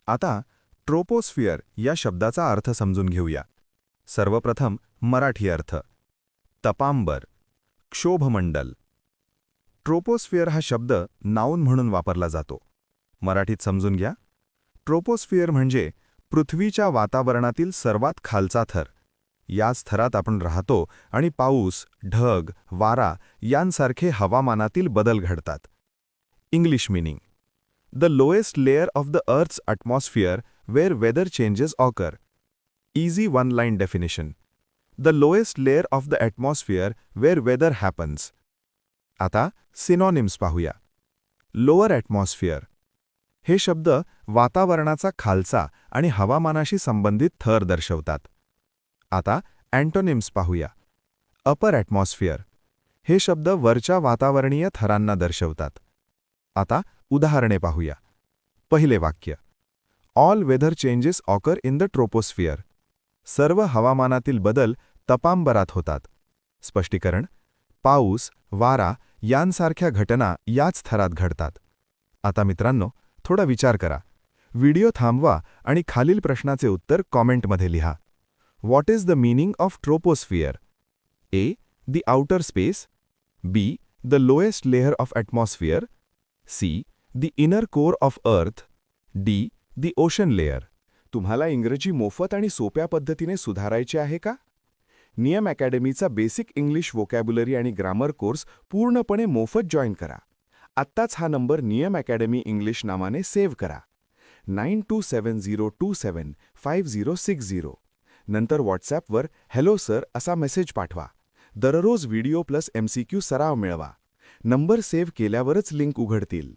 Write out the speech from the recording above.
आता ट्रोपोस्फिअर या शब्दाचा अर्थ समजून घेऊया. सर्वप्रथम मराठी अर्थ. तपांबर, क्षोभमंडल. ट्रोपोस्फिअर हा शब्द नाऊन म्हणून वापरला जातो. मराठीत समजून घ्या. ट्रोपोस्फिअर म्हणजे पृथ्वीच्या वातावरणातील सर्वात खालचा थर. याच थरात आपण राहतो आणि पाऊस, ढग, वारा यांसारखे हवामानातील बदल घडतात. English meaning: the lowest layer of the earth's atmosphere where weather changes occur. Easy one-line definition. The lowest layer of the atmosphere where weather happens. आता सिनॉनिम्स पाहूया. Lower atmosphere. हे शब्द वातावरणाचा खालचा आणि हवामानाशी संबंधित थर दर्शवतात. आता अँटोनिम्स पाहूया. अपर ॲटमॉस्फिअर. हे शब्द वरच्या वातावरणीय थरांना दर्शवतात. आता उदाहरणे पाहूया. पहिले वाक्य: all weather changes occur in the troposphere. सर्व हवामानातील बदल तपांबरात होतात. स्पष्टीकरण: पाऊस, वारा यांसारख्या घटना याच थरात घडतात. आता मित्रांनो, थोडा विचार करा. व्हिडिओ थांबवा आणि खालील प्रश्नाचे उत्तर कॉमेंटमध्ये लिहा. What is the meaning of troposphere? A. The outer space. B. The lowest layer of atmosphere. C. The inner core of earth. D. The ocean layer. तुम्हाला इंग्रजी मोफत आणि सोप्या पद्धतीने सुधारायचे आहे का? नियम अकॅडमीचा बेसिक इंग्लिश व्होकॅब्युलरी आणि ग्रामर कोर्स पूर्णपणे मोफत जॉईन करा. आत्ताच हा नंबर नियम अकॅडमी इंग्लिश नावाने सेव्ह करा. 9270275060. नंतर व्हॉट्सॲपवर हॅलो सर असा मेसेज पाठवा. दररोज व्हिडिओ प्लस MCQ सराव मिळवा. नंबर सेव्ह केल्यावरच लिंक उघडतील.